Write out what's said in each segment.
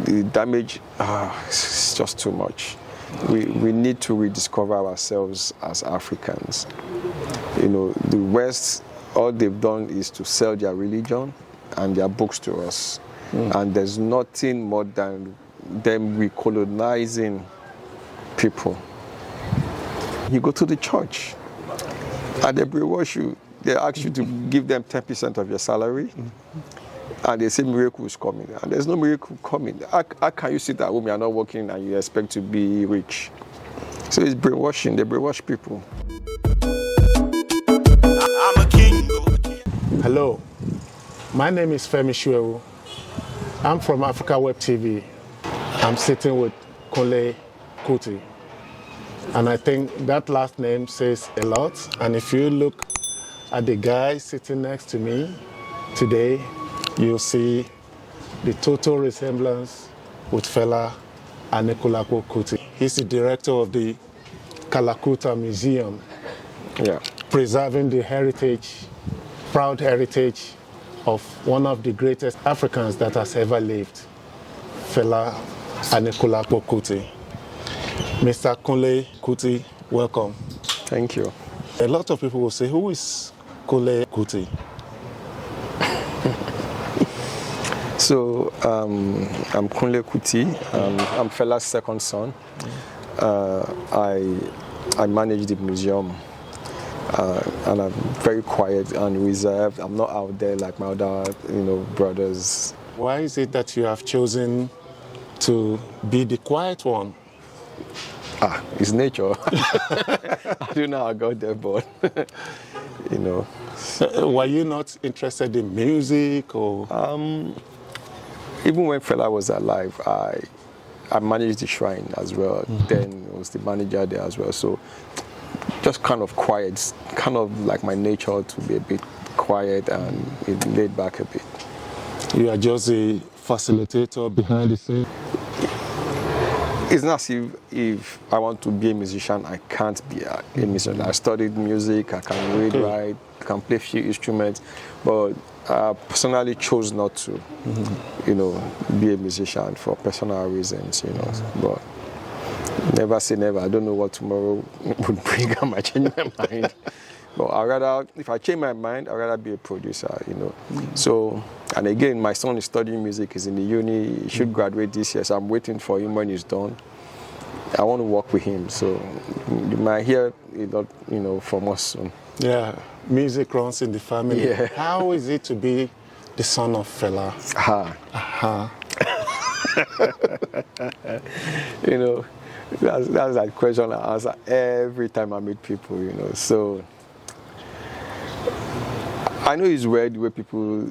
the damage is just too much. We need to rediscover ourselves as Africans. The West, all they've done is to sell their religion and their books to us. And there's nothing more than them recolonizing people. You go to the church, and they brainwash you. They ask you to give them 10% of your salary, and they say miracle is coming. And there's no miracle coming. How can you sit at home, you're not working, and you expect to be rich? So it's brainwashing. They brainwash people. I'm a king. Hello, my name is Femi Shuewu. I'm from Africa Web TV. I'm sitting with Kunle Kuti. And I think that last name says a lot. And if you look at the guy sitting next to me today, you'll see the total resemblance with Fela Anikulapo-Kuti. He's the director of the Kalakuta Museum, preserving the heritage, proud heritage of one of the greatest Africans that has ever lived, Fela Anikulapo-Kuti. Mr. Kunle Kuti, welcome. Thank you. A lot of people will say, who is Kunle Kuti? So, I'm Kunle Kuti. I'm Fela's second son. I manage the museum, and I'm very quiet and reserved. I'm not out there like my other, brothers. Why is it that you have chosen to be the quiet one? It's nature. I don't know how I got there, but Were you not interested in music or? Even when Fela was alive, I managed the shrine as well. Then I was the manager there as well. So just kind of quiet, kind of like my nature to be a bit quiet and laid back a bit. You are just a facilitator behind the scene? It's not as if I want to be a musician, I can't be a musician. I studied music, I can read, write, I can play a few instruments, but I personally chose not to, be a musician for personal reasons, But never say never. I don't know what tomorrow would bring. I might change my mind. But if I change my mind, I'd rather be a producer, So, and again, my son is studying music, he's in the uni, he should graduate this year, so I'm waiting for him when he's done. I want to work with him, so you might hear from us soon. Yeah, music runs in the family. Yeah. How is it to be the son of Fela? That's that question I answer every time I meet people, So I know it's weird the way people,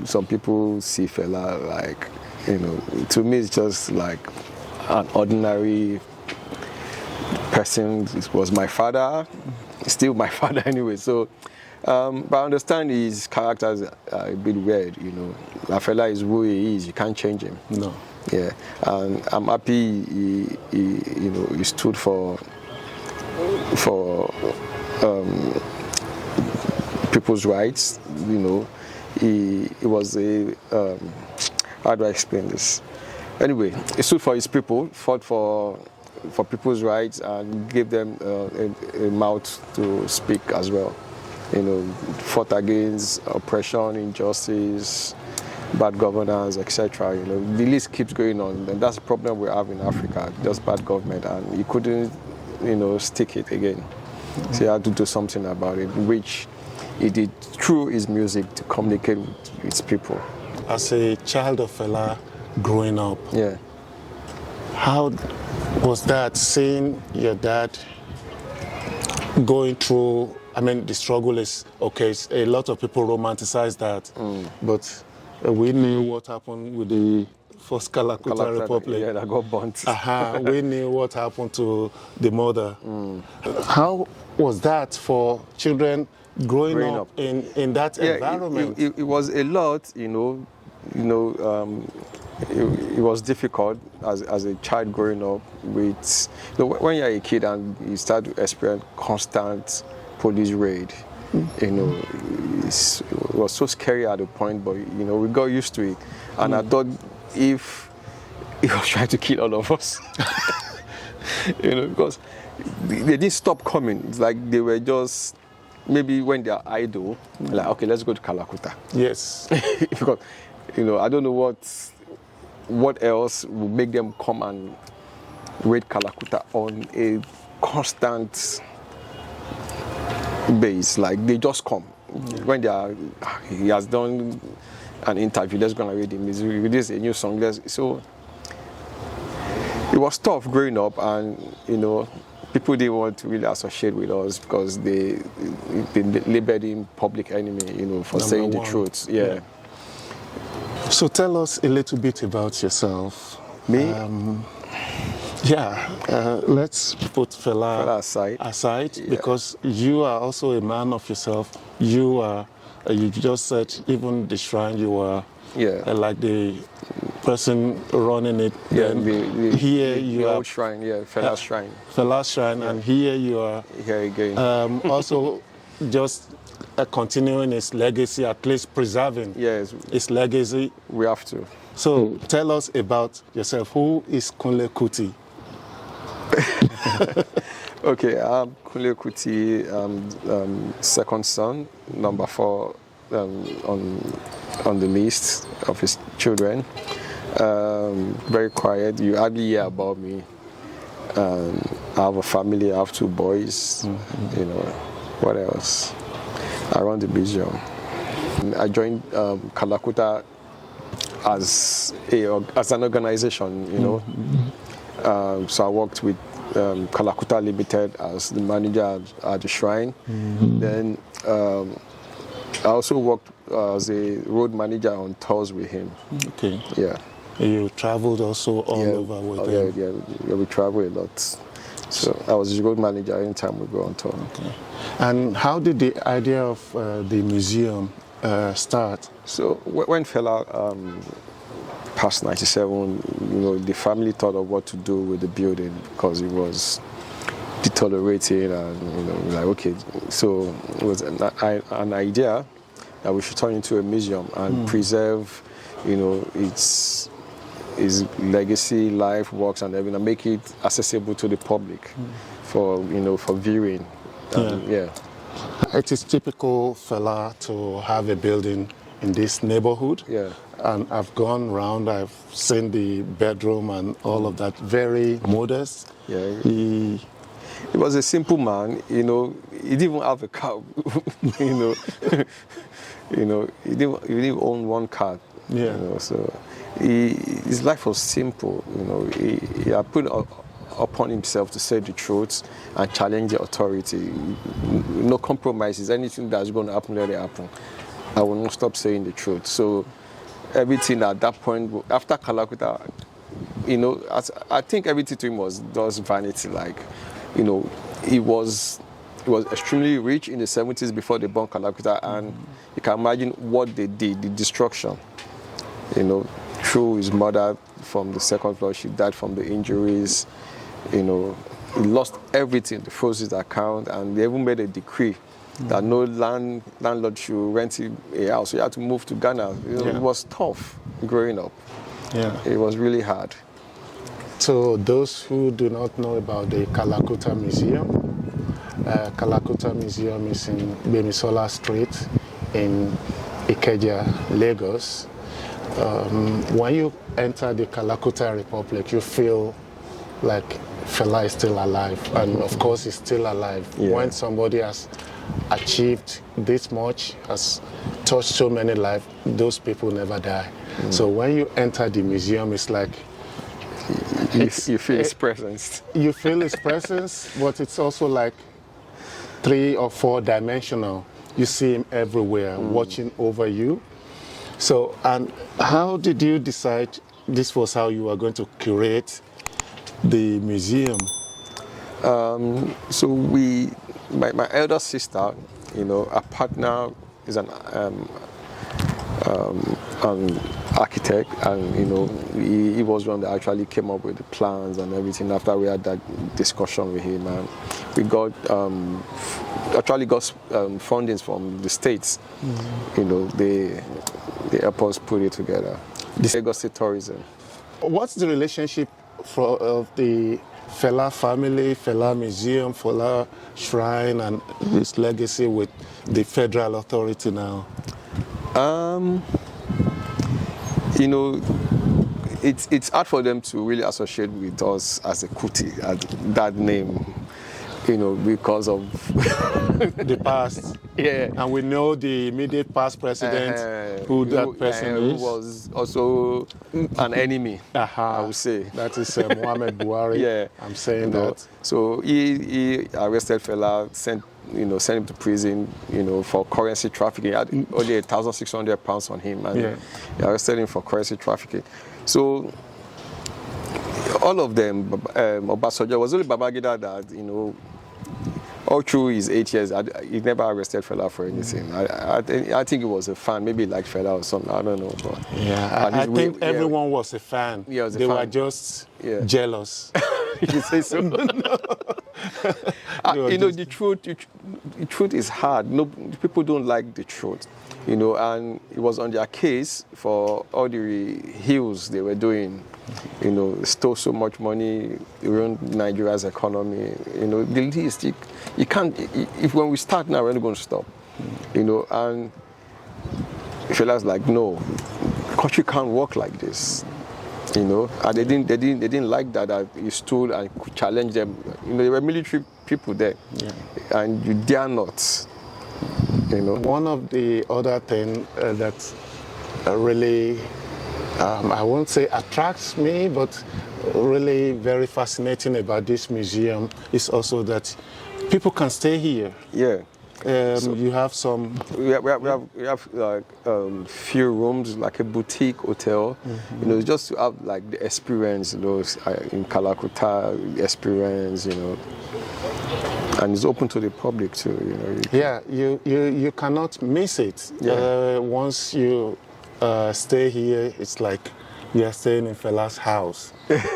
some people see Fela like, to me it's just like an ordinary person. It was my father, still my father anyway. So, but I understand his characters are a bit weird, Fela is who he is, you can't change him. No. Yeah, and I'm happy he stood for people's rights. He was a how do I explain this? Anyway, he stood for his people, fought for people's rights, and gave them a mouth to speak as well. Fought against oppression, injustice, bad governance, etc. The list keeps going on, and that's the problem we have in Africa, just bad government, and he couldn't, stick it again. So he had to do something about it, which he did through his music to communicate with his people. As a child of Fela growing up, how was that, seeing your dad going through? I mean, the struggle is, okay, a lot of people romanticize that, but we knew what happened with the first Kalakuta Republic. Yeah, that got burnt. We knew what happened to the mother. How was that for children growing up in that environment? It was a lot, it was difficult as a child growing up with, when you're a kid and you start to experience constant police raid, it was so scary at a point, but we got used to it. And I thought if he was trying to kill all of us. Because they didn't stop coming. It's like they were just, maybe when they are idle, like, okay, let's go to Kalakuta. Yes. Because, I don't know what else would make them come and raid Kalakuta on a constant base. Like, they just come. When he has done an interview, let's go and read him. He's released a new song. So it was tough growing up, and people didn't want to really associate with us because they labeled him public enemy, for saying the truth. Yeah. So tell us a little bit about yourself. Me? Let's put Fela aside yeah. Because you are also a man of yourself. You just said even the shrine, you are like the person running it. Yeah, the old shrine, Fela's shrine. Fela's shrine, and here you are. Here again. Also, just continuing his legacy, at least preserving his legacy. We have to. So tell us about yourself. Who is Kunle Kuti? Okay, I'm Kunle Kuti, second son, number 4 on the list of his children. Very quiet. You hardly hear about me. I have a family. I have 2 boys. What else? I run the museum. I joined Kalakuta as an organization. So I worked with Kalakuta Limited as the manager at the shrine. Then I also worked as a road manager on tours with him. Okay. Yeah. You traveled also all over with him? Yeah, we travel a lot. So I was his road manager anytime we go on tour. Okay. And how did the idea of the museum start? So when Fela past 97, the family thought of what to do with the building because it was deteriorating, and like, okay, so it was an idea that we should turn into a museum and preserve, its legacy, life, works, and everything, and make it accessible to the public for viewing. It is typical Fela to have a building in this neighborhood. Yeah. And I've gone around, I've seen the bedroom and all of that, very modest. Yeah. He was a simple man, he didn't even have a car, he didn't own one car, so his life was simple, he had put upon himself to say the truth and challenge the authority. No compromises, anything that's going to happen, let it happen. I will not stop saying the truth. So everything at that point, after Kalakuta, I think everything to him was just vanity. Like, he was extremely rich in the 70s before they burned Kalakuta, and you can imagine what they did, the destruction. Through his mother from the 2nd floor, she died from the injuries. He lost everything, the froze his account, and they even made a decree that no landlord should rent a house. So you had to move to Ghana. It was tough growing up. Yeah. It was really hard. So those who do not know about the Kalakuta Museum, Kalakuta Museum is in Bemisola Street in Ikeja, Lagos. When you enter the Kalakuta Republic, you feel like Fela is still alive, and of course he's still alive. Yeah. When somebody has achieved this much, has touched so many lives, those people never die. So when you enter the museum, it's like you feel his presence. You feel his presence, but it's also like 3 or 4 dimensional. You see him everywhere, watching over you. So, and how did you decide this was how you were going to curate the museum? So my elder sister, a partner is an architect, and he was one that actually came up with the plans and everything. After we had that discussion with him, and we got actually got fundings from the States. They helped us put it together. The Lagos State Tourism. What's the relationship of the Fela family, Fela Museum, Fela Shrine, and his legacy with the federal authority now? You know, it's hard for them to really associate with us as a Kuti, as that name, you know, because of The past. yeah. And we know the immediate past president, who that person who is. was also an enemy, I would say. That is Muhammad Buhari. Yeah, I'm saying you know, that. So he arrested Fela, sent him to prison, for currency trafficking. He had only £1,600 on him, and he arrested him for currency trafficking. So all of them, Obasanjo, was only Babangida that, all through his 8 years, he never arrested Fela for anything. I think he was a fan, maybe like Fela or something, I don't know. But I think everyone was a fan. Yeah, was a they fan. were just jealous. You say so? The truth is hard. No, people don't like the truth, and it was on their case for all the hills they were doing. Stole so much money, ruined Nigeria's economy. The list, you can't. If when we start now, we're not going to stop. And Fela's like, no, country can't work like this. And they didn't like that he stood and could challenge them. There were military people there, and you dare not. One of the other things that really, I won't say attracts me, but really very fascinating about this museum is also that people can stay here. Yeah. You have some. We have like few rooms, like a boutique hotel. Just to have like the experience, in Kalakuta experience, and it's open to the public too. You cannot miss it. Once you stay here, it's like you're staying in Fela's house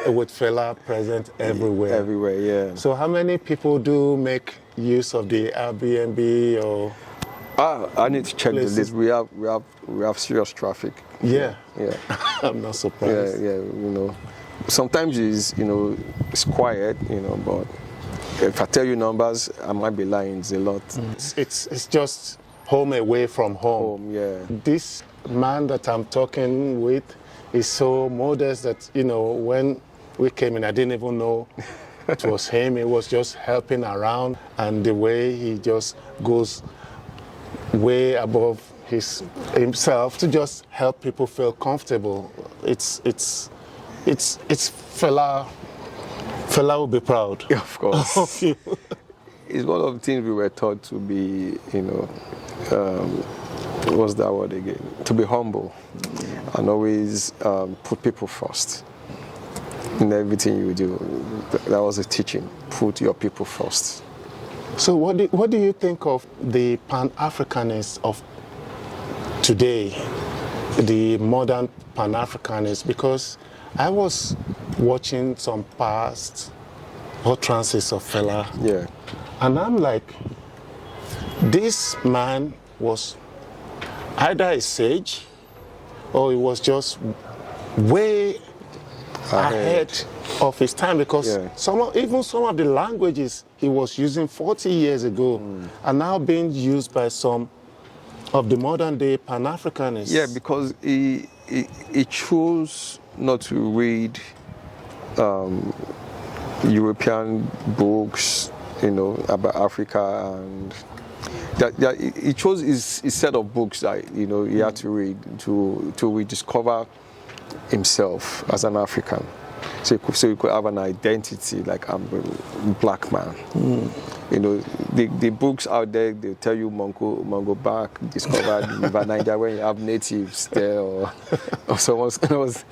with Fela present everywhere. Everywhere, yeah. So how many people do make use of the Airbnb or? I need to check places? the list. We have serious traffic. Yeah. I'm not Yeah, surprised. Sometimes it's quiet, but if I tell you numbers, I might be lying. It's a lot. It's just home away from home. Yeah. This man that I'm talking with is so modest that, when we came in, I didn't even know it was him. He was just helping around, and the way he just goes way above himself to just help people feel comfortable. It's Fela. Fela will be proud. Yeah, of course. Of you. It's one of the things we were taught to be, what's that word again? To be humble and always put people first in everything you do. That was a teaching. Put your people first. So what do you think of the Pan-Africanists of today, the modern Pan-Africanists? Because I was watching some past utterances of Fela. Yeah. And I'm like, this man was either a sage or he was just way ahead of his time, because even some of the languages he was using 40 years ago are now being used by some of the modern day Pan-Africanists. Yeah, because he chose not to read European books, about Africa, and that he chose his set of books that he had to read to rediscover himself as an African, so he could have an identity, like I'm a black man. The books out there, they tell you Mongo back discovered River Niger when you have natives there, or someone else,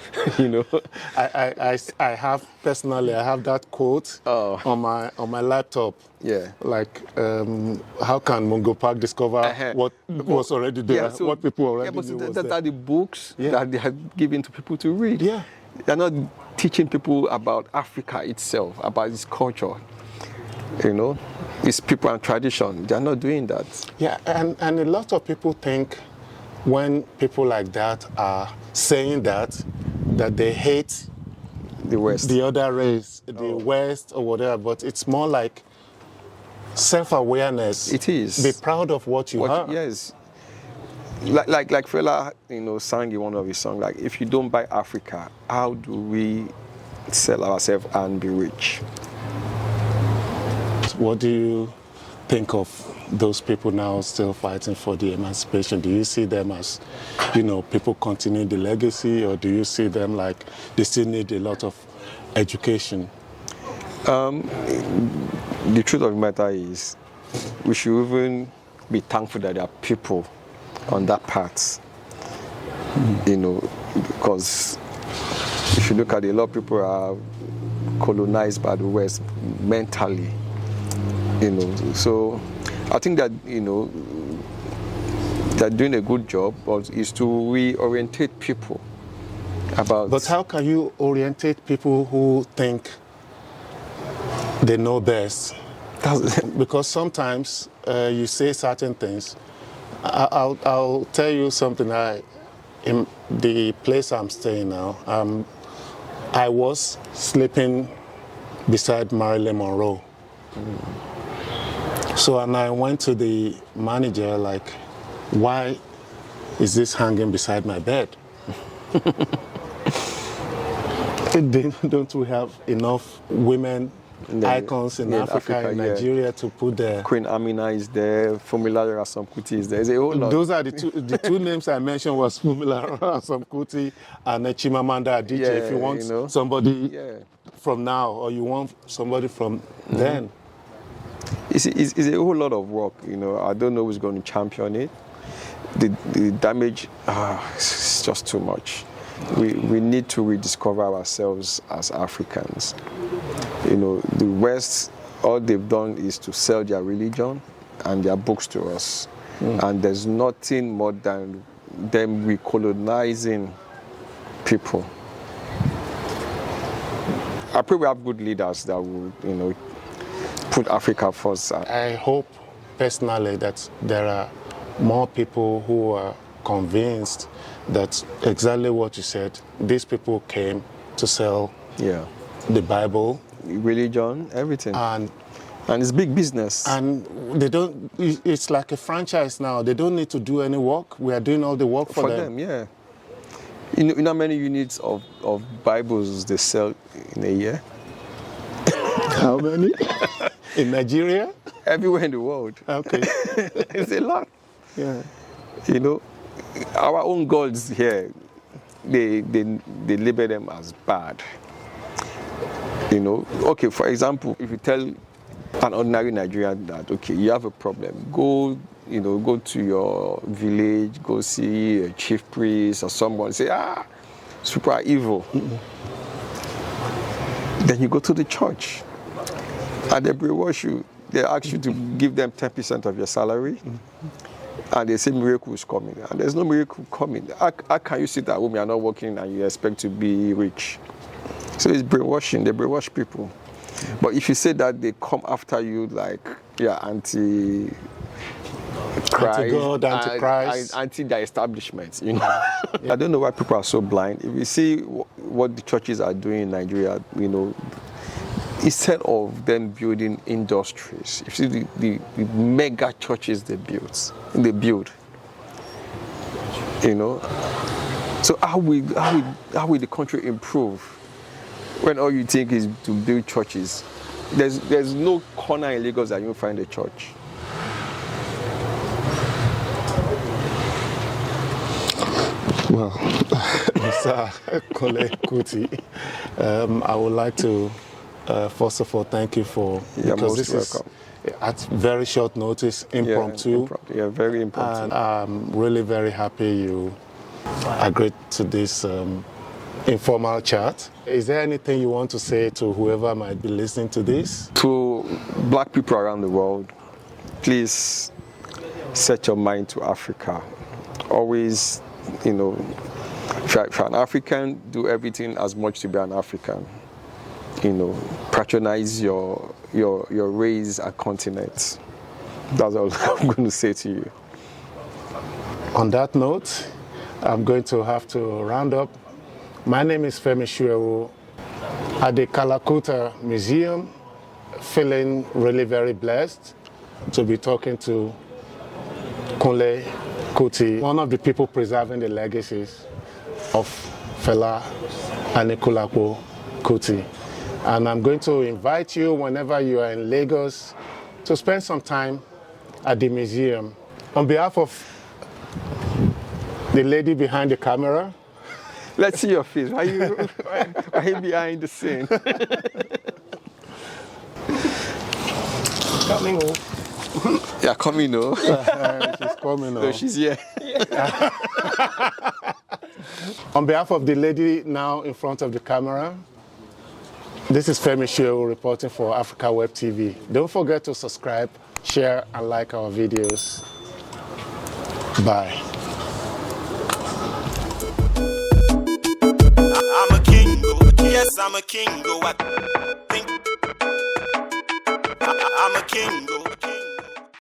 I have personally, I have that quote on my laptop. Yeah. Like, how can Mungo Park discover what was already there, what people already knew was there? That are the books that they have given to people to read. Yeah. They're not teaching people about Africa itself, about its culture, its people and tradition. They're not doing that. Yeah, and a lot of people think when people like that are saying that they hate the West. the other race, the West or whatever, but it's more like self-awareness. It is. Be proud of what you are. Yes. Like Fela, sang in one of his songs, like, if you don't buy Africa, how do we sell ourselves and be rich? What do you think of those people now still fighting for the emancipation? Do you see them as, people continuing the legacy, or do you see them like they still need a lot of education? The truth of the matter is, we should even be thankful that there are people on that path, because if you look at it, a lot of people are colonized by the West mentally, So I think that, they're doing a good job, but is to reorientate people about... But how can you orientate people who think they know best? Because sometimes you say certain things. I'll tell you something. In the place I'm staying now, I was sleeping beside Marilyn Monroe. So, and I went to the manager like, why is this hanging beside my bed? Don't we have enough women icons in Africa, in Nigeria, to put there? Queen Amina is there, Fela Anikulapo-Kuti is there. There's a whole lot. Those are the two names I mentioned was Fela Anikulapo-Kuti and Chimamanda Adichie. If you want somebody from now, or you want somebody from then. It's a whole lot of work, I don't know who's going to champion it. The damage is just too much. We need to rediscover ourselves as Africans. The West, all they've done is to sell their religion and their books to us. And there's nothing more than them recolonizing people. I pray we have good leaders that will, put Africa first. I hope personally that there are more people who are convinced that exactly what you said, these people came to sell the Bible, religion, everything. And it's big business. And it's like a franchise now. They don't need to do any work. We are doing all the work for them. Yeah. You know how many units of Bibles they sell in a year? How many? In Nigeria? Everywhere in the world. Okay. It's a lot. Yeah. Our own gods here, they label them as bad. Okay, for example, if you tell an ordinary Nigerian that, okay, you have a problem, go to your village, go see a chief priest or someone, say, super evil. Then you go to the church, and they brainwash you. They ask you to give them 10% of your salary, and they say miracle is coming. And there's no miracle coming. How can you sit at home, you're not working, and you expect to be rich? So it's brainwashing. They brainwash people. But if you say that, they come after you like anti-Christ, anti-God, anti-Christ, anti the establishment. I don't know why people are so blind. If you see what the churches are doing in Nigeria, instead of them building industries, you see the mega churches they build. So how will the country improve when all you think is to build churches? There's no corner in Lagos that you find a church. Well, Mr. Kunle Kuti, I would like to first of all thank you for, because this welcome. Is at very short notice, impromptu. Very impromptu. And I'm really very happy you agreed to this informal chat. Is there anything you want to say to whoever might be listening to this? To black people around the world, please set your mind to Africa. Always, if you're an African, do everything as much to be an African. Patronize your race and continent. That's all I'm going to say to you. On that note, I'm going to have to round up. My name is Femi Shuewu. at the Kalakuta Museum, feeling really very blessed to be talking to Kunle Kuti, one of the people preserving the legacies of Fela Anikulapo-Kuti. And I'm going to invite you whenever you are in Lagos to spend some time at the museum. On behalf of the lady behind the camera. Let's see your face. Why are you behind the scene? Coming home. Yeah, coming, no. She's coming. No, she's here. On behalf of the lady now in front of the camera, this is Femi Shuewu reporting for Africa Web TV. Don't forget to subscribe, share, and like our videos. Bye. I'm a king, yes, I'm a king. I'm a king.